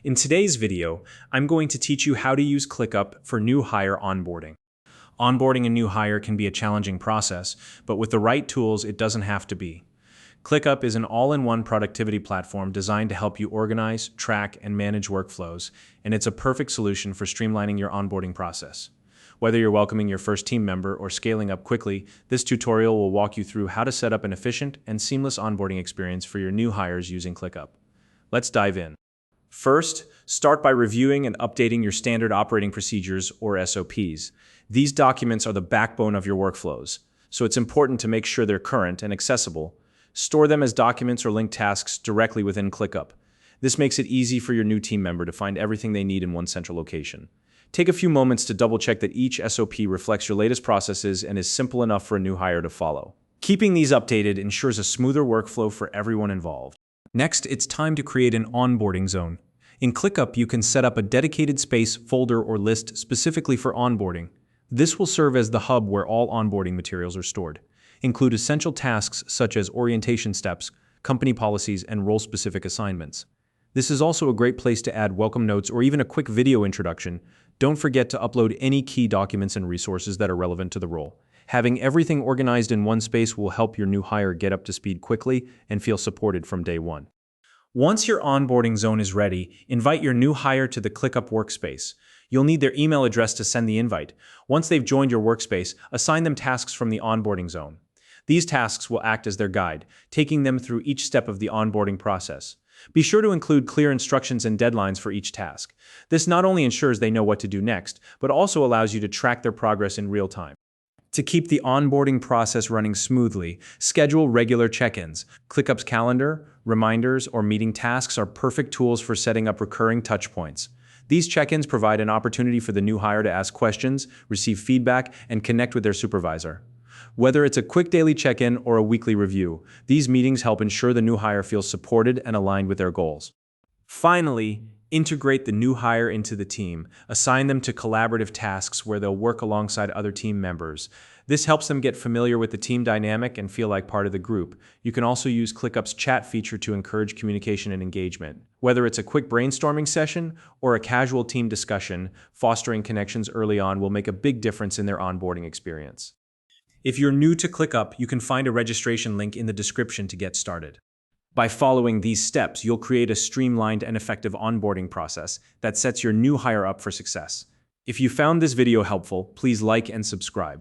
In today's video, I'm going to teach you how to use ClickUp for new hire onboarding. Onboarding a new hire can be a challenging process, but with the right tools, it doesn't have to be. ClickUp is an all-in-one productivity platform designed to help you organize, track, and manage workflows, and it's a perfect solution for streamlining your onboarding process. Whether you're welcoming your first team member or scaling up quickly, this tutorial will walk you through how to set up an efficient and seamless onboarding experience for your new hires using ClickUp. Let's dive in. First, start by reviewing and updating your standard operating procedures or SOPs. These documents are the backbone of your workflows, so it's important to make sure they're current and accessible. Store them as documents or linked tasks directly within ClickUp. This makes it easy for your new team member to find everything they need in one central location. Take a few moments to double-check that each SOP reflects your latest processes and is simple enough for a new hire to follow. Keeping these updated ensures a smoother workflow for everyone involved. Next, it's time to create an onboarding zone. In ClickUp, you can set up a dedicated space, folder, or list specifically for onboarding. This will serve as the hub where all onboarding materials are stored. Include essential tasks such as orientation steps, company policies, and role-specific assignments. This is also a great place to add welcome notes or even a quick video introduction. Don't forget to upload any key documents and resources that are relevant to the role. Having everything organized in one space will help your new hire get up to speed quickly and feel supported from day one. Once your onboarding zone is ready, invite your new hire to the ClickUp workspace. You'll need their email address to send the invite. Once they've joined your workspace, assign them tasks from the onboarding zone. These tasks will act as their guide, taking them through each step of the onboarding process. Be sure to include clear instructions and deadlines for each task. This not only ensures they know what to do next, but also allows you to track their progress in real time. To keep the onboarding process running smoothly, schedule regular check-ins. ClickUp's calendar, reminders, or meeting tasks are perfect tools for setting up recurring touchpoints. These check-ins provide an opportunity for the new hire to ask questions, receive feedback, and connect with their supervisor. Whether it's a quick daily check-in or a weekly review, these meetings help ensure the new hire feels supported and aligned with their goals. Finally, integrate the new hire into the team. Assign them to collaborative tasks where they'll work alongside other team members. This helps them get familiar with the team dynamic and feel like part of the group. You can also use ClickUp's chat feature to encourage communication and engagement. Whether it's a quick brainstorming session or a casual team discussion, fostering connections early on will make a big difference in their onboarding experience. If you're new to ClickUp, you can find a registration link in the description to get started. By following these steps, you'll create a streamlined and effective onboarding process that sets your new hire up for success. If you found this video helpful, please like and subscribe.